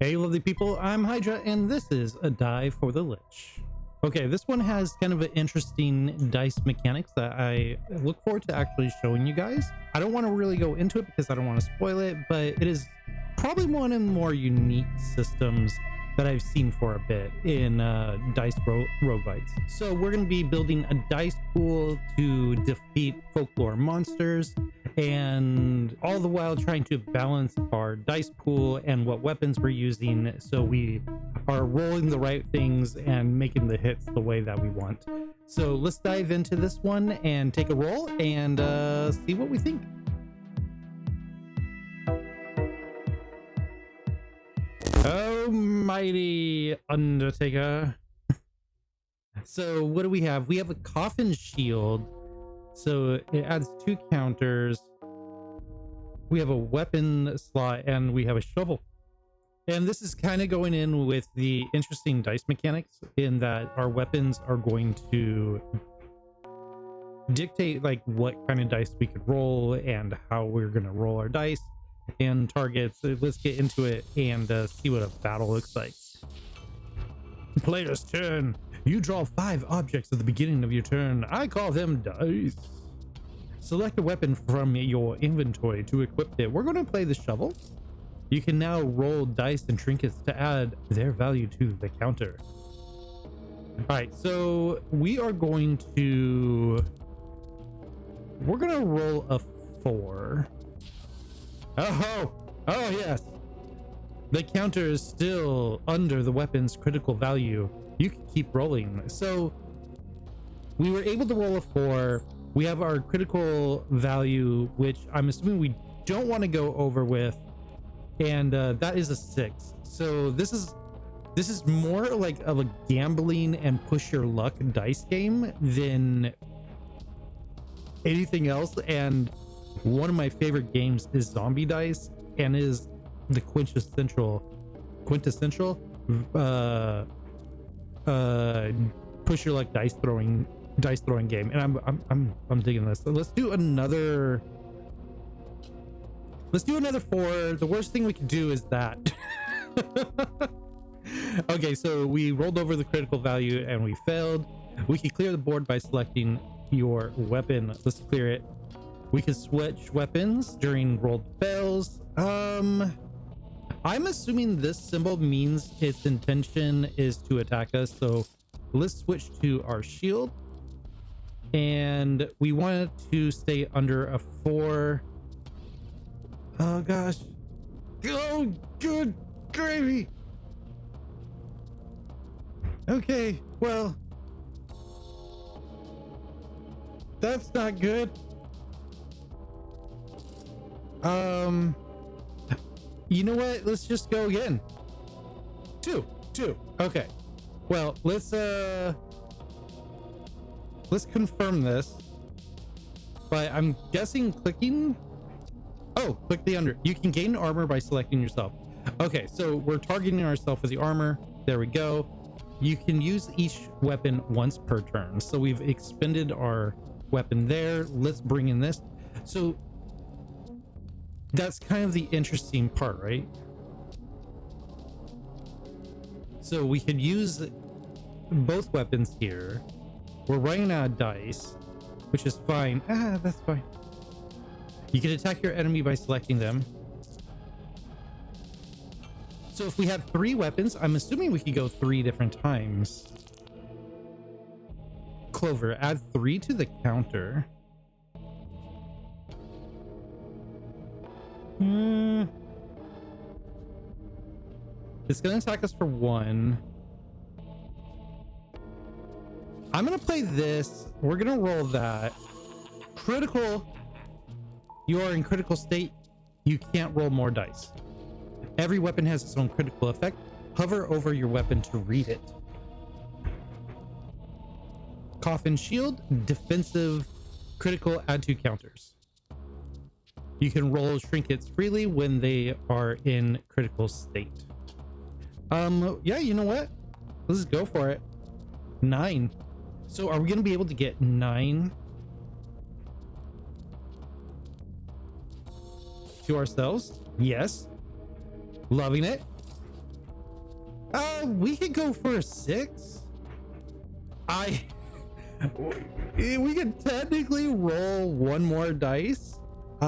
Hey lovely people, I'm Hydra and this is a Die for the Lich. Okay, this one has kind of an interesting dice mechanics that I look forward to actually showing you guys. I don't want to really go into it because I don't want to spoil it, but it is probably one of the more unique systems that I've seen for a bit in dice roguelites. So we're going to be building a dice pool to defeat folklore monsters, and all the while trying to balance our dice pool and what weapons we're using so we are rolling the right things and making the hits the way that we want. So let's dive into this one and take a roll and see what we think. Almighty Undertaker. So what do we have? We have a coffin shield, so it adds 2 counters. We have a weapon slot and we have a shovel. And this is kind of going in with the interesting dice mechanics in that our weapons are going to dictate like what kind of dice we could roll and how we're going to roll our dice and targets. So let's get into it and see what a battle looks like. Player's turn. You draw 5 objects at the beginning of your turn. I call them dice. Select a weapon from your inventory to equip it. We're going to play the shovel. You can now roll dice and trinkets to add their value to the counter. All right, so we're going to roll a 4. Oh yes. The counter is still under the weapon's critical value. You can keep rolling. So we were able to roll a 4. We have our critical value, which I'm assuming we don't want to go over with, and that is a 6. So this is more like of a gambling and push your luck dice game than anything else. And one of my favorite games is Zombie Dice, and is the quintessential push your luck dice throwing game, and I'm digging this. So let's do another 4. The worst thing we could do is that. Okay, so we rolled over the critical value and we failed. We could clear the board by selecting your weapon. Let's clear it. We could switch weapons during rolled fails. I'm assuming this symbol means its intention is to attack us, so let's switch to our shield. And we want it to stay under a 4. Oh gosh. Oh, good gravy. Okay, well, that's not good. You know what? Let's just go again. 2. Okay. Well, let's confirm this. But I'm guessing clicking. Oh, click the under. You can gain armor by selecting yourself. Okay, so we're targeting ourselves with the armor. There we go. You can use each weapon once per turn. So we've expended our weapon there. Let's bring in this. So that's kind of the interesting part, right? So we could use both weapons here. We're running out of dice, which is fine. That's fine. You can attack your enemy by selecting them. So if we had 3 weapons, I'm assuming we could go 3 different times. Clover, add 3 to the counter. It's gonna attack us for 1. I'm gonna play this. We're gonna roll that. Critical. You are in critical state. You can't roll more dice. Every weapon has its own critical effect. Hover over your weapon to read it. Coffin shield, defensive, critical, add 2 counters. You can roll trinkets freely when they are in critical state. Yeah, you know what? Let's go for it. 9. So are we gonna be able to get 9 to ourselves? Yes. Loving it. We could go for a 6. We could technically roll one more dice. I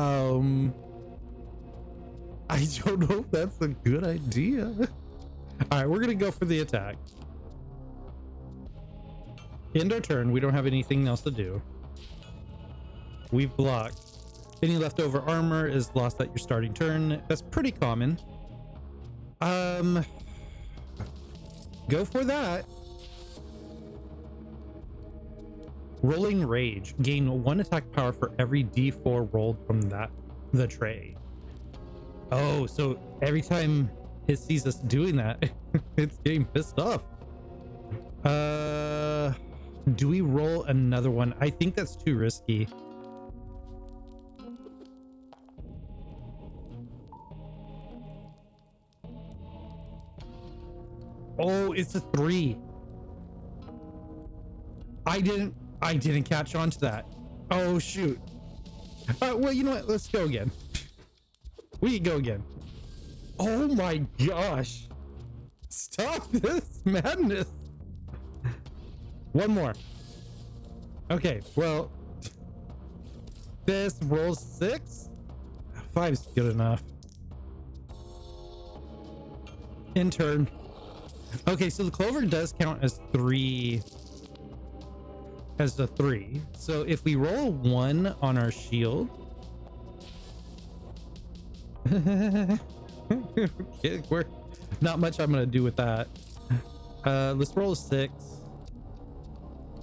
don't know if that's a good idea. All right, we're gonna go for the attack. End our turn. We don't have anything else to do. We've blocked. Any leftover armor is lost at your starting turn. That's pretty common. Go for that. Rolling Rage. Gain 1 attack power for every D4 rolled from the tray. Oh, so every time it sees us doing that, it's getting pissed off. Do we roll another one? I think that's too risky. Oh, it's a 3. I didn't catch on to that. Oh shoot. Well, you know what? Let's go again. We can go again. Oh my gosh. Stop this madness. One more. Okay, well, this rolls 6. 5's good enough. In turn. Okay, so the clover does count as 3. As a 3. So if we roll a 1 on our shield. Okay, we're not much I'm gonna do with that. Let's roll a 6.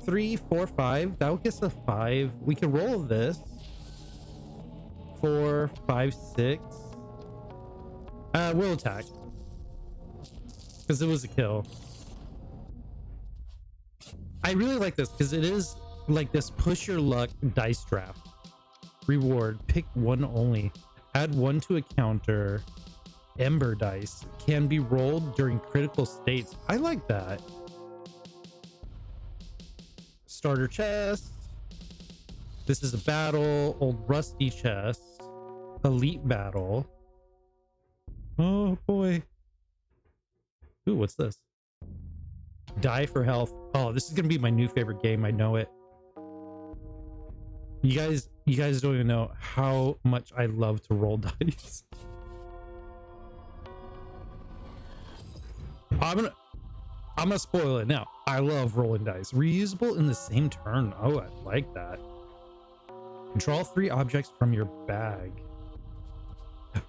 3, 4, 5. That will get us a 5. We can roll this. 4, 5, 6. We'll attack. Because it was a kill. I really like this because it is like this push your luck dice draft. Reward, pick 1 only. Add 1 to a counter. Ember dice can be rolled during critical states. I like that. Starter chest. This is a battle. Old rusty chest. Elite battle. Oh boy. Ooh, what's this? Die for health. Oh, this is gonna be my new favorite game. I know it. You guys don't even know how much I love to roll dice. I'm gonna spoil it now. I love rolling dice. Reusable in the same turn. Oh, I like that. Draw 3 objects from your bag.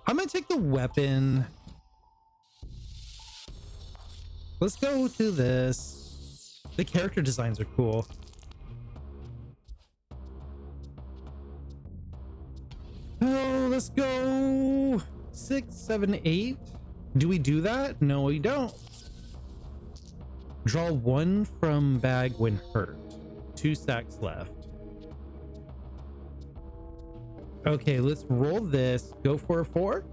I'm gonna take the weapon. Let's go to this. The character designs are cool. Oh, let's go. 6, 7, 8. Do we do that? No, we don't. Draw 1 from bag when hurt. 2 stacks left. Okay, let's roll this. Go for a 4.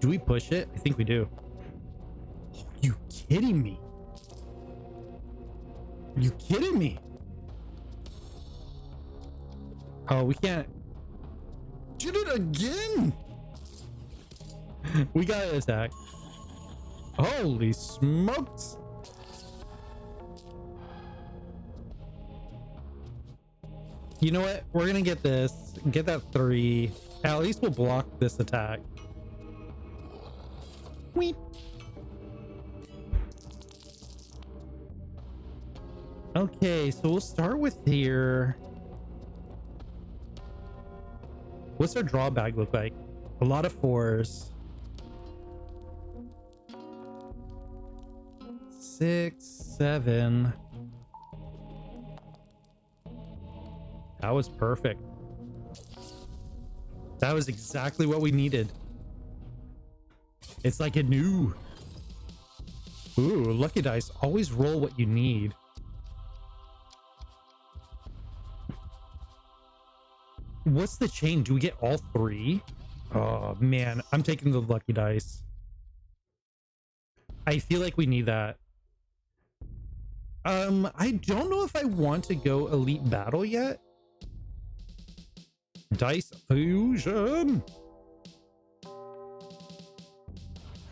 Do we push it? I think we do. Oh, you kidding me? You kidding me? Oh, we can't. Did it again? We gotta attack. Holy smokes. You know what? We're gonna get this. Get that 3. At least we'll block this attack. Weep. Okay, so we'll start with here. What's our draw bag look like? A lot of 4s. 6, 7. That was perfect. That was exactly what we needed. It's like a new. Ooh, lucky dice. Always roll what you need. What's the chain? Do we get all 3? Oh man, I'm taking the lucky dice. I feel like we need that. I don't know if I want to go elite battle yet. Dice fusion.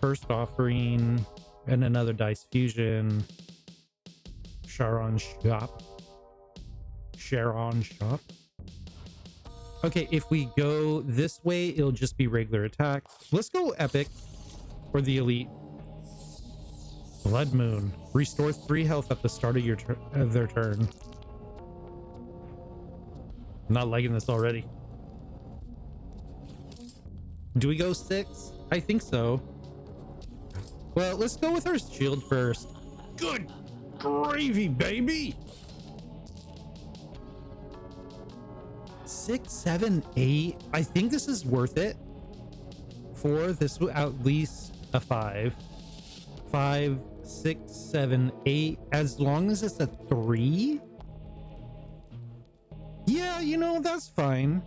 First Offering, and another Dice Fusion. Sharon Shop. Okay, if we go this way, it'll just be regular attack. Let's go Epic or the Elite. Blood Moon. Restore 3 health at the start of their turn. I'm not liking this already. Do we go 6? I think so. Well, let's go with our shield first. Good gravy, baby. 6, 7, 8. I think this is worth it. 4, this will at least a 5. 5, 6, 7, 8. As long as it's a 3. Yeah, you know, that's fine.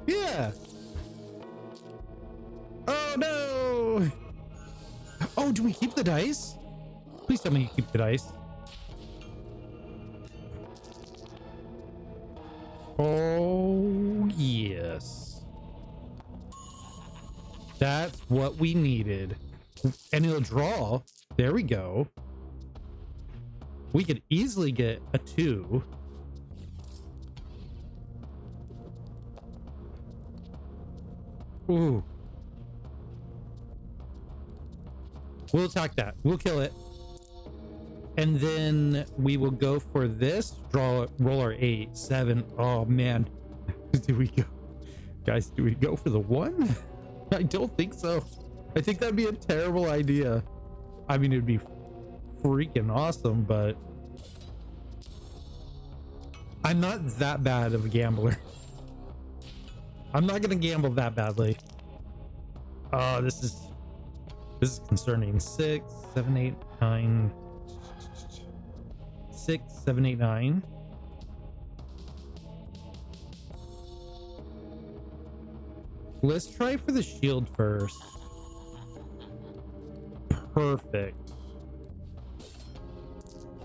Yeah. Oh no. Oh, do we keep the dice? Please tell me you keep the dice. Oh yes. That's what we needed. And it'll draw. There we go. We could easily get a 2. Ooh. We'll attack that. We'll kill it. And then we will go for this. Roll our 8, 7. Oh man. Do we go? Guys, do we go for the 1? I don't think so. I think that'd be a terrible idea. I mean, it'd be freaking awesome, but I'm not that bad of a gambler. I'm not gonna gamble that badly. Oh, this is concerning. 6, 7, 8, 9. 6, 7, 8, 9. Let's try for the shield first. Perfect.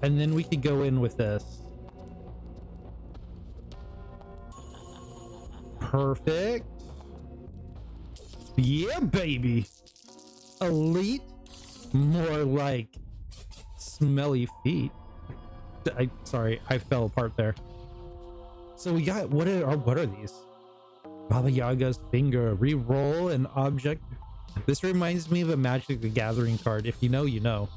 And then we could go in with this. Perfect. Yeah, baby. Elite. More like smelly feet. Sorry, I fell apart there. So we got, what are these? Baba Yaga's finger. Re-roll an object. This reminds me of a Magic the Gathering card. If you know, you know.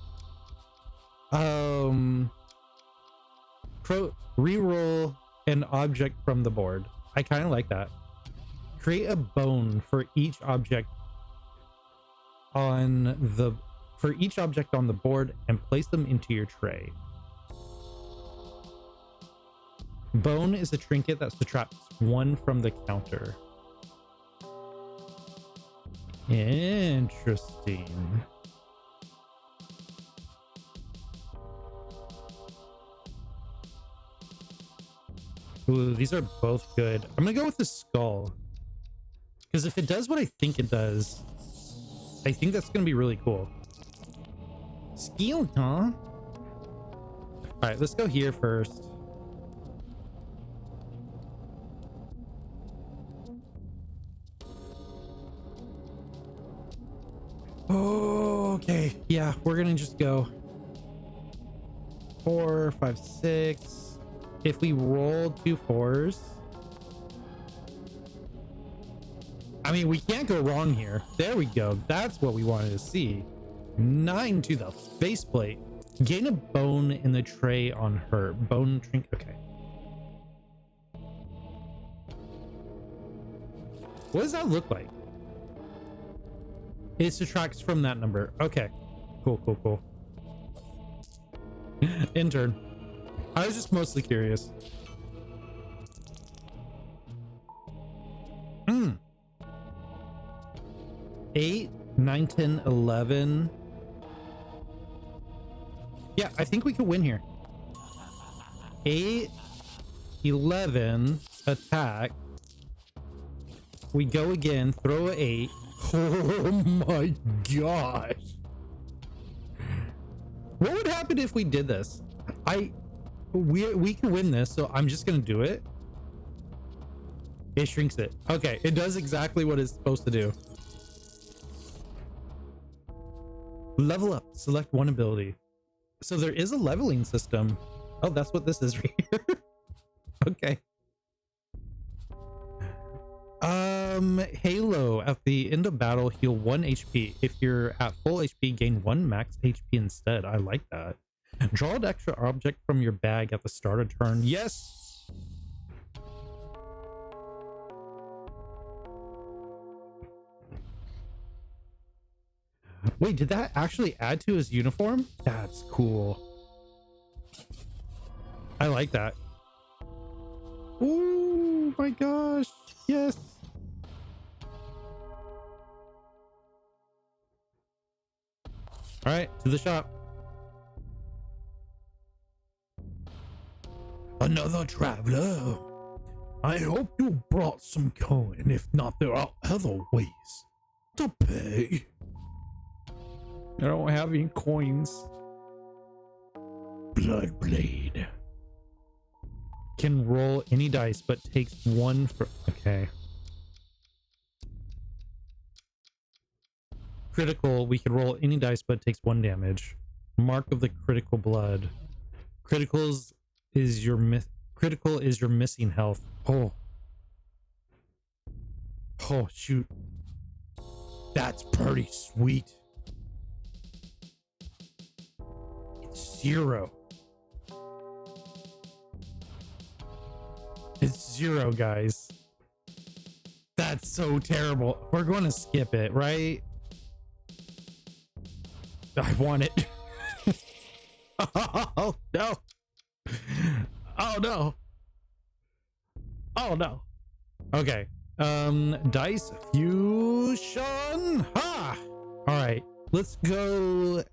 Re-roll an object from the board. I kind of like that. Create a bone for each object on the board and place them into your tray. Bone is a trinket that subtracts 1 from the counter. Interesting. Ooh, these are both good. I'm gonna go with the skull. Because if it does what I think it does, I think that's gonna be really cool. Skill, huh? Alright, let's go here first. Okay, yeah, we're gonna just go 4, 5, 6. If we roll 2 4s, I mean, we can't go wrong here. There we go. That's what we wanted to see. 9 to the faceplate. Gain a bone in the tray on her. Bone trinket. Okay. What does that look like? It subtracts from that number. Okay. Cool, cool, cool. Intern. I was just mostly curious. 8, 9, 10, 11. Yeah, I think we could win here. 8, 11, attack. We go again, throw an 8. Oh my gosh. What would happen if we did this? we can win this, so I'm just gonna do it. It shrinks it. Okay, it does exactly what it's supposed to do. Level up. Select one ability. So there is a leveling system. Oh, that's what this is right here. Okay. Halo. At the end of battle, heal 1 HP. If you're at full HP, gain 1 max HP instead. I like that. Draw an extra object from your bag at the start of turn. Yes! Wait, did that actually add to his uniform? That's cool. I like that. Oh my gosh. Yes. All right, to the shop. Another traveler. I hope you brought some coin. If not, there are other ways to pay. I don't have any coins. Bloodblade. Can roll any dice, but takes 1 for... Okay. Critical, we can roll any dice, but takes 1 damage. Mark of the critical blood. Criticals is your critical is your missing health. Oh. Oh, shoot. That's pretty sweet. It's 0. It's 0, guys. That's so terrible. We're going to skip it, right? I want it. Oh, no. Oh, no. Oh, no. Okay. Dice fusion. Ha! All right. Let's go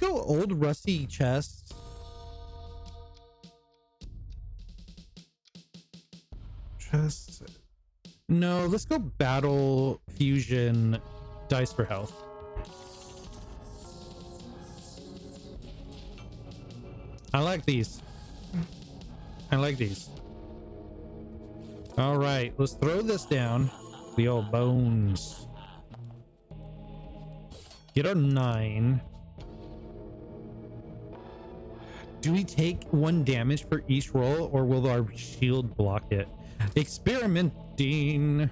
old rusty chest. No, let's go battle fusion dice for health. I like these. I like these. All right, let's throw this down. The old bones. Get our 9. Do we take 1 damage for each roll, or will our shield block it? Experimenting.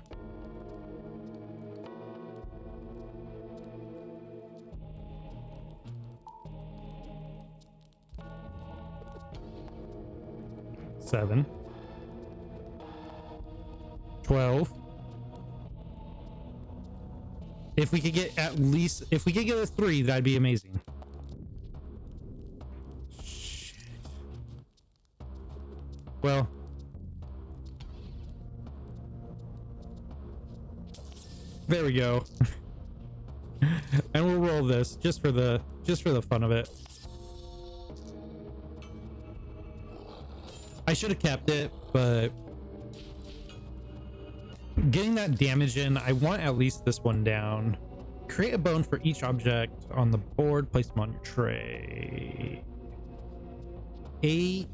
Seven. 12. If we could get a 3, that'd be amazing. Shit. Well, there we go. And we'll roll this just for the fun of it. I should have kept it, but getting that damage in, I want at least this one down. Create a bone for each object on the board. Place them on your tray. 8.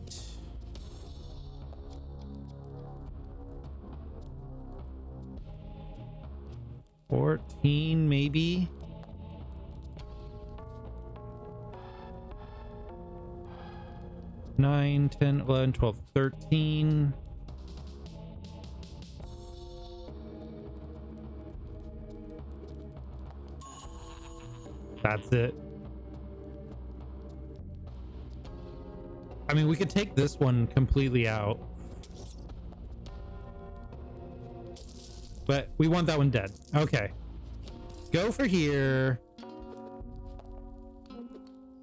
$14, maybe. $9, $10, $11, $12, $13. That's it. I mean, we could take this one completely out, but we want that one dead. Okay. Go for here.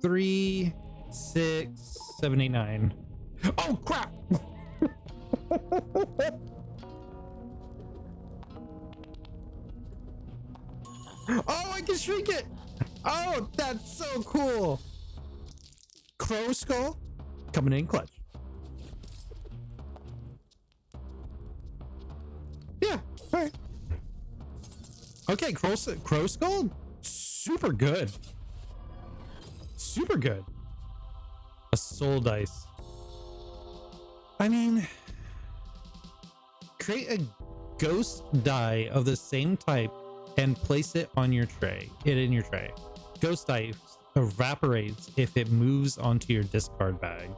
3, 6, 7, 8, 9. Oh, crap! Oh, I can shrink it! Oh, that's so cool! Crow skull coming in clutch. Yeah, all right. Okay, crow skull, super good. Super good. A soul dice. I mean, create a ghost die of the same type and place it on your tray. In your tray. Ghost dice evaporates if it moves onto your discard bag.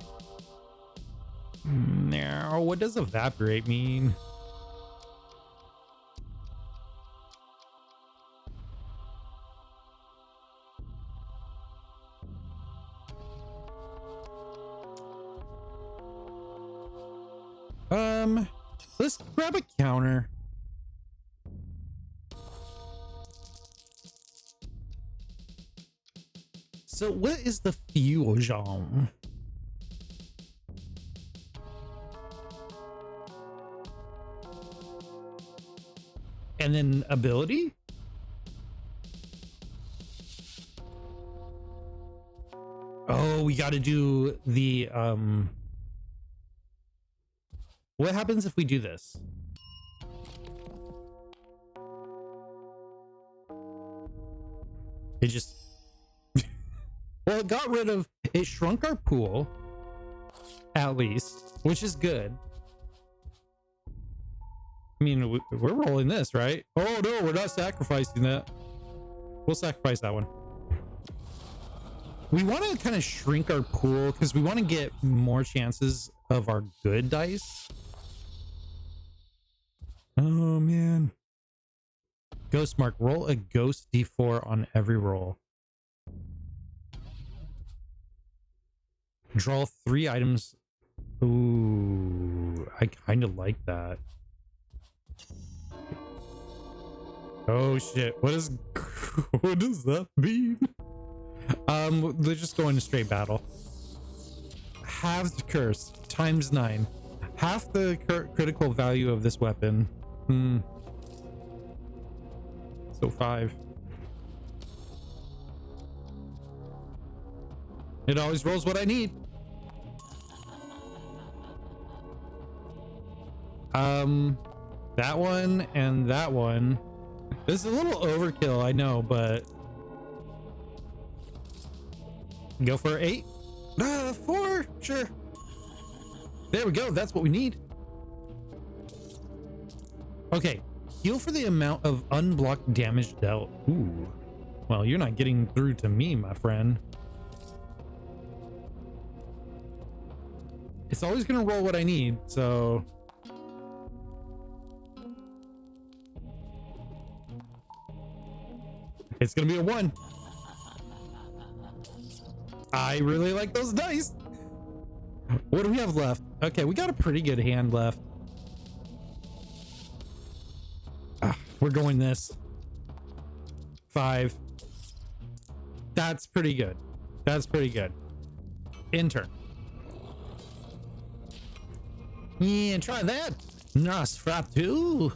Now, what does evaporate mean? Let's grab a counter. So what is the fusion? And then ability? Oh, we got to do the what happens if we do this? It just well, it got rid of it, shrunk our pool at least, which is good. I mean, we're rolling this, right? Oh no, we're not sacrificing that. We'll sacrifice that one. We want to kind of shrink our pool because we want to get more chances of our good dice. Oh man. Ghost mark. Roll a ghost d4 on every roll. Draw 3 items. Ooh, I kind of like that. Oh shit. What is what does that mean? They're just going to straight battle. Halved curse times 9. Half the critical value of this weapon. So 5. It always rolls what I need. That one and that one. This is a little overkill, I know, but go for 8. 4, sure. There we go. That's what we need. Okay, heal for the amount of unblocked damage dealt. Ooh, well, you're not getting through to me, my friend. It's always gonna roll what I need, so it's gonna be a 1. I really like those dice. What do we have left? Okay, we got a pretty good hand left. We're going this. 5. That's pretty good. That's pretty good. Intern. Yeah, try that. Nosferatu.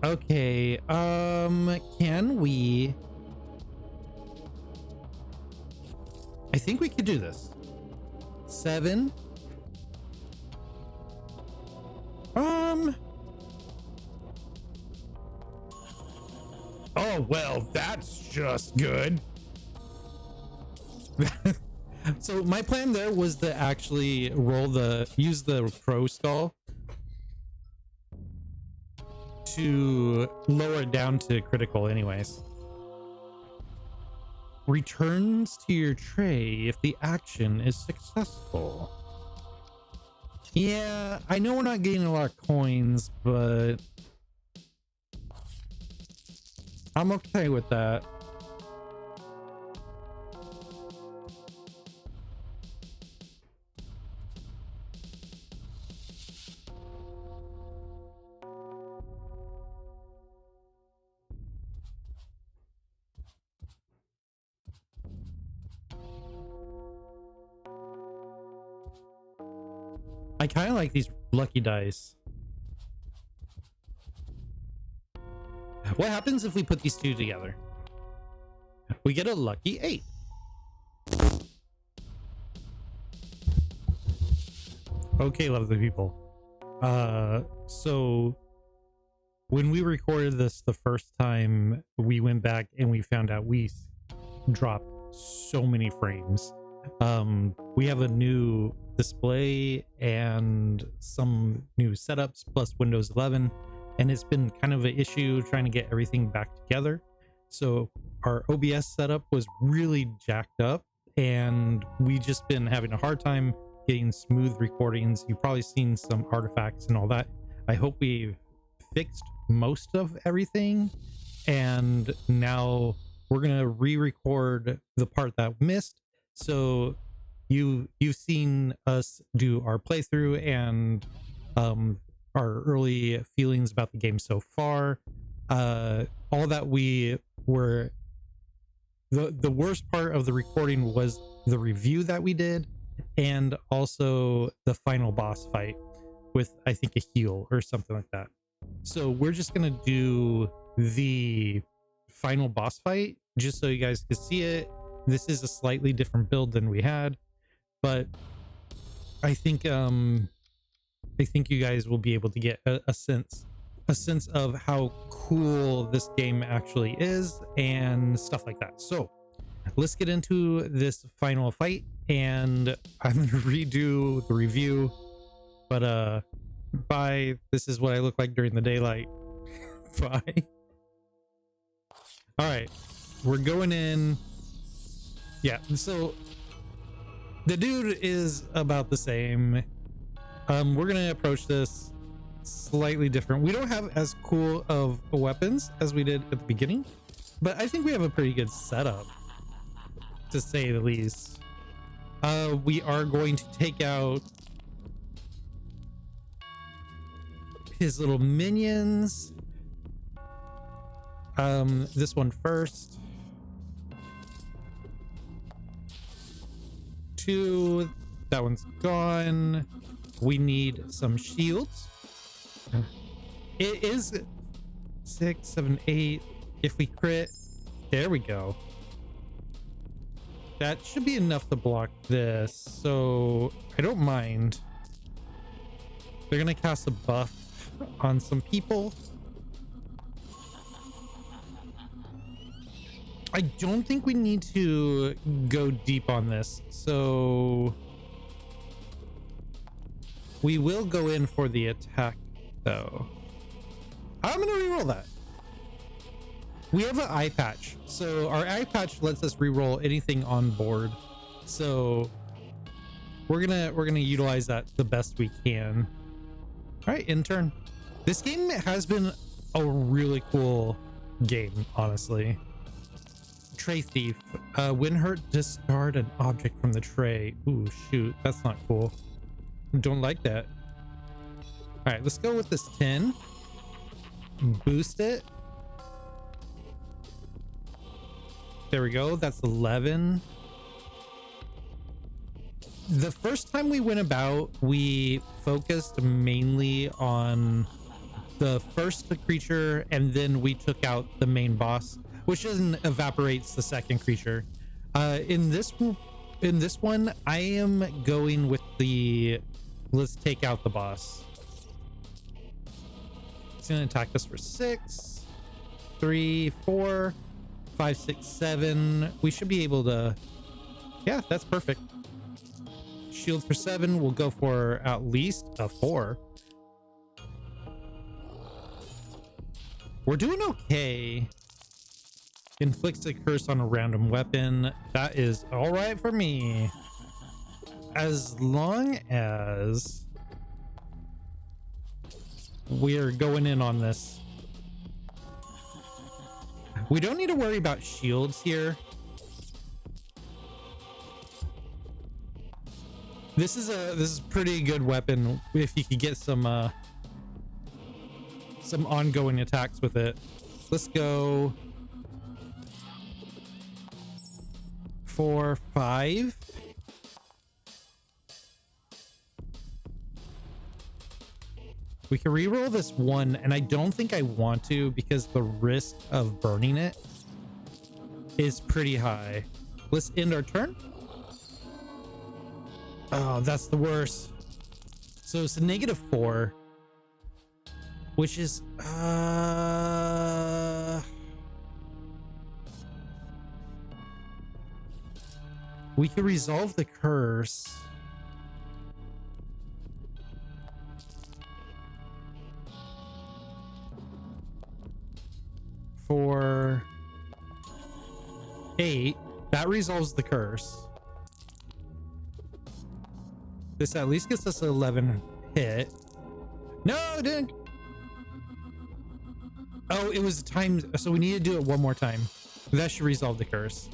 Okay, can we? I think we could do this. 7. Oh, well, that's just good. So my plan there was to actually use the pro skull to lower it down to critical anyways. Returns to your tray if the action is successful. Yeah, I know we're not getting a lot of coins, but I'm okay with that. I kind of like these lucky dice. What happens if we put these 2 together? We get a lucky 8. Okay, lovely people. So when we recorded this the first time, we went back and we found out we dropped so many frames. We have a new display and some new setups plus Windows 11, and it's been kind of an issue trying to get everything back together. So our OBS setup was really jacked up, and we just been having a hard time getting smooth recordings. You've probably seen some artifacts and all that. I hope we've fixed most of everything, and now we're gonna re-record the part that missed. So you've seen us do our playthrough and our early feelings about the game so far. All that we were, the worst part of the recording was the review that we did, and also the final boss fight with, I think, a heal or something like that. So we're just gonna do the final boss fight just so you guys can see it. This is a slightly different build than we had, but I think you guys will be able to get a sense of how cool this game actually is and stuff like that. So let's get into this final fight, and I'm gonna redo the review, but bye. This is what I look like during the daylight. Bye. All right, we're going in. Yeah, so the dude is about the same. We're gonna approach this slightly different. We don't have as cool of weapons as we did at the beginning, but I think we have a pretty good setup, to say the least. We are going to take out his little minions. This one first. 2, that one's gone. We need some shields. It is 6, 7, 8. If we crit, there we go. That should be enough to block this, so I don't mind. They're gonna cast a buff on some people. I don't think we need to go deep on this, so we will go in for the attack though. I'm gonna reroll that. We have an eye patch, so our eye patch lets us reroll anything on board, so we're gonna utilize that the best we can. All right, in turn. This game has been a really cool game, honestly. Tray thief. When hurt, discard an object from the tray. Ooh, shoot, that's not cool. Don't like that. All right, let's go with this 10. Boost it. There we go. That's 11. The first time we went about, we focused mainly on the first creature, and then we took out the main boss, which doesn't evaporates the second creature. In this one, I am going with the let's take out the boss. It's gonna attack us for 6, 3, 4, 5, 6, 7. We should be able to. Yeah, that's perfect. Shield for 7. We'll go for at least a 4. We're doing okay. Inflicts a curse on a random weapon. That is all right for me, as long as we're going in on this. We don't need to worry about shields here. This is a pretty good weapon if you could get some ongoing attacks with it. Let's go 4, 5. We can reroll this 1, and I don't think I want to because the risk of burning it is pretty high. Let's end our turn. Oh, that's the worst. So it's a -4, which is we could resolve the curse. For 8, that resolves the curse. This at least gets us 11 hit. No, it didn't. Oh, it was timed, so we need to do it one more time. That should resolve the curse.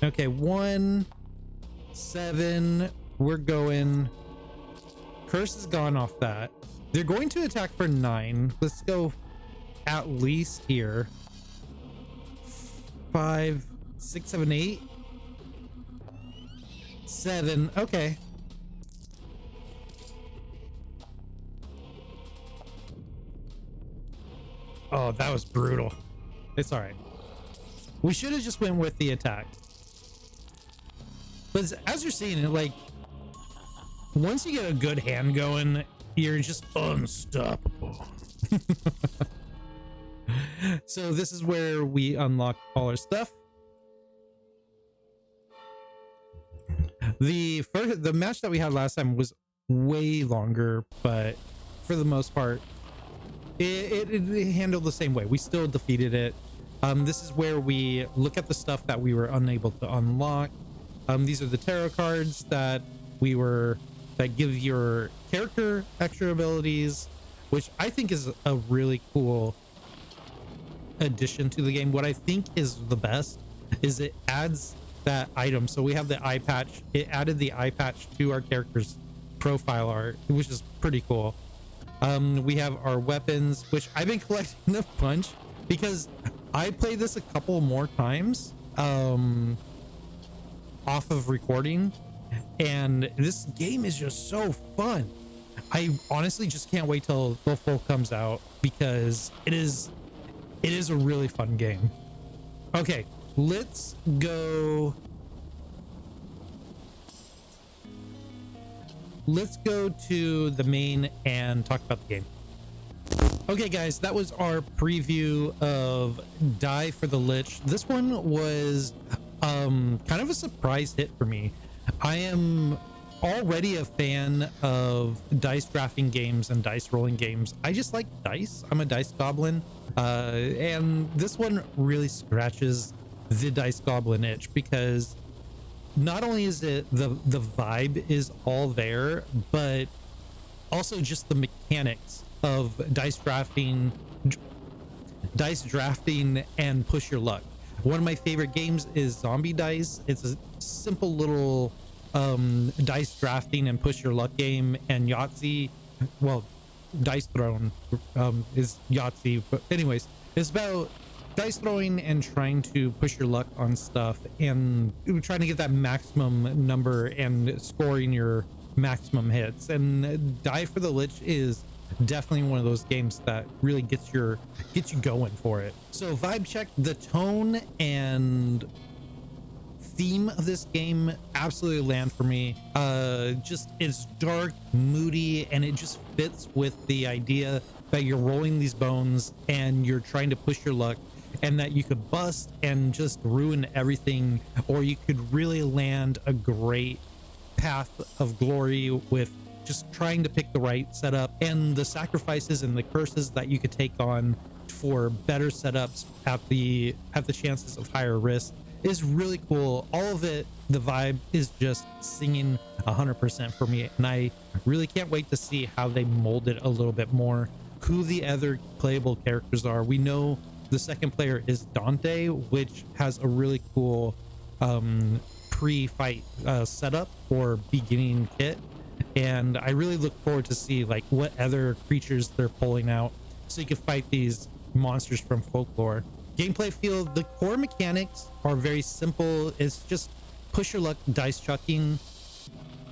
Okay, 1, 7. We're going. Curse is gone off that. They're going to attack for 9. Let's go at least here. 5, 6, 7, 8. 7. Okay. Oh, that was brutal. It's all right. We should have just went with the attack. But as you're seeing it, like, once you get a good hand going, you're just unstoppable. So this is where we unlock all our stuff. The match that we had last time was way longer, but for the most part, it handled the same way. We still defeated it. This is where we look at the stuff that we were unable to unlock. These are the tarot cards that give your character extra abilities, which I think is a really cool addition to the game. What I think is the best is it adds that item. So we have the eye patch. It added the eye patch to our character's profile art, which is pretty cool. We have our weapons, which I've been collecting a bunch because I played this a couple more times off of recording, and this game is just so fun. I honestly just can't wait till the full comes out because it is a really fun game. Okay, let's go. Let's go to the main and talk about the game. Okay, guys, that was our preview of Die for the Lich. This one was kind of a surprise hit for me. I am already a fan of dice drafting games and dice rolling games. I just like dice. I'm a dice goblin. And this one really scratches the dice goblin itch because not only is it the vibe is all there, but also just the mechanics of dice drafting and push your luck. One of my favorite games is Zombie Dice. It's a simple little dice drafting and push your luck game. And Yahtzee, well, Dice Throne is Yahtzee, but anyways, it's about dice throwing and trying to push your luck on stuff and trying to get that maximum number and scoring your maximum hits. And Die for the Lich is definitely one of those games that really gets you going for it. So vibe check, the tone and theme of this game absolutely land for me. Just it's dark, moody, and it just fits with the idea that you're rolling these bones and you're trying to push your luck, and that you could bust and just ruin everything, or you could really land a great path of glory with just trying to pick the right setup, and the sacrifices and the curses that you could take on for better setups at the chances of higher risk is really cool. All of it, the vibe is just singing 100% for me, and I really can't wait to see how they mold it a little bit more, who the other playable characters are. We know the second player is Dante, which has a really cool pre-fight setup or beginning kit, and I really look forward to see like what other creatures they're pulling out so you can fight these monsters from folklore. Gameplay feel, the core mechanics are very simple. It's just push your luck dice chucking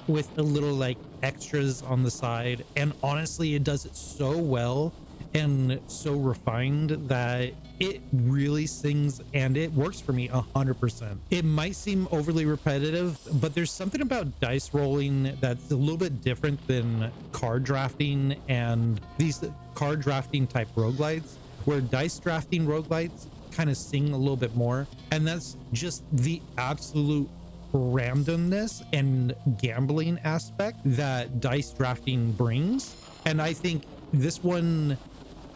with a little like extras on the side, and honestly it does it so well and so refined that it really sings, and it works for me 100%. It might seem overly repetitive, but there's something about dice rolling that's a little bit different than card drafting and these card drafting type roguelites, where dice drafting roguelites kind of sing a little bit more, and that's just the absolute randomness and gambling aspect that dice drafting brings. And I think this one,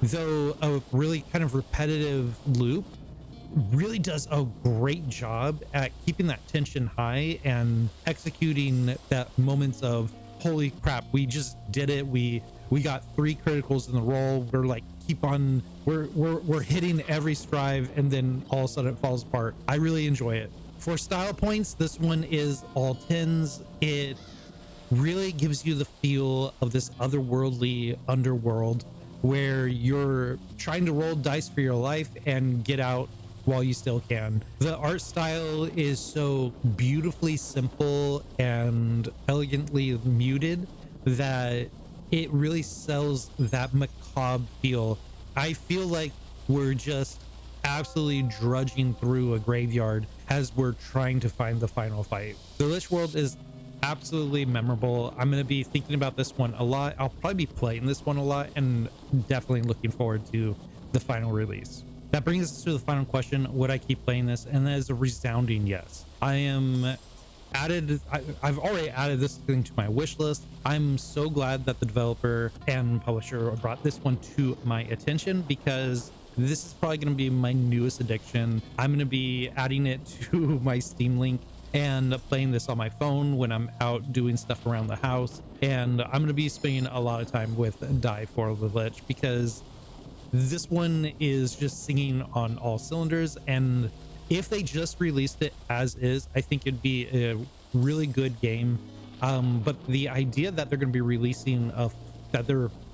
though a really kind of repetitive loop, really does a great job at keeping that tension high and executing that moments of holy crap, we just did it, we got 3 criticals in the roll, we're like keep on, we're hitting every strive, and then all of a sudden it falls apart. I really enjoy it. For style points, this one is all 10s. It really gives you the feel of this otherworldly underworld where you're trying to roll dice for your life and get out while you still can. The art style is so beautifully simple and elegantly muted that it really sells that macabre feel. I feel like we're just absolutely drudging through a graveyard as we're trying to find the final fight. The Lich world is absolutely memorable. I'm going to be thinking about this one a lot. I'll probably be playing this one a lot, and definitely looking forward to the final release. That brings us to the final question: would I keep playing this? And that is a resounding yes. I've already added this thing to my wish list. I'm so glad that the developer and publisher brought this one to my attention, because this is probably going to be my newest addiction. I'm going to be adding it to my Steam link and playing this on my phone when I'm out doing stuff around the house. And I'm going to be spending a lot of time with Die For The Lich, because this one is just singing on all cylinders. And if they just released it as is, I think it'd be a really good game. But the idea that they're going to be releasing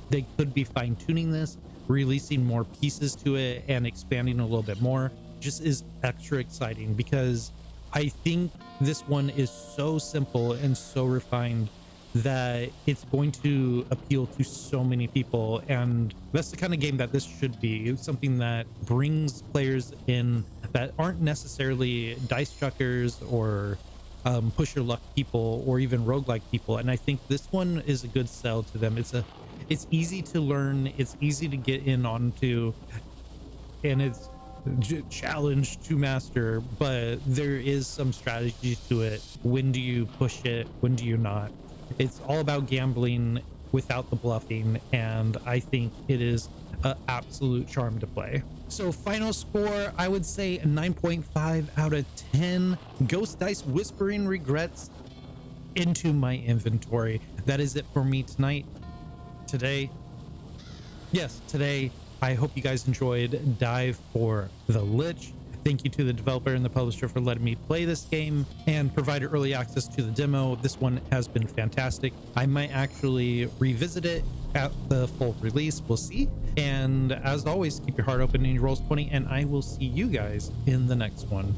they could be fine-tuning this, releasing more pieces to it and expanding a little bit more, just is extra exciting, because I think this one is so simple and so refined that it's going to appeal to so many people. And that's the kind of game that this should be. It's something that brings players in that aren't necessarily dice chuckers or push your luck people, or even roguelike people. And I think this one is a good sell to them. It's easy to learn, it's easy to get in onto, and it's challenge to master, but there is some strategy to it. When do you push it? When do you not? It's all about gambling without the bluffing, and I think it is an absolute charm to play. So final score, I would say a 9.5 out of 10. Ghost Dice Whispering Regrets into my inventory. That is it for me today. I hope you guys enjoyed Die For The Lich. Thank you to the developer and the publisher for letting me play this game and provide early access to the demo. This one has been fantastic. I might actually revisit it at the full release. We'll see. And as always, keep your heart open and your rolls 20, and I will see you guys in the next one.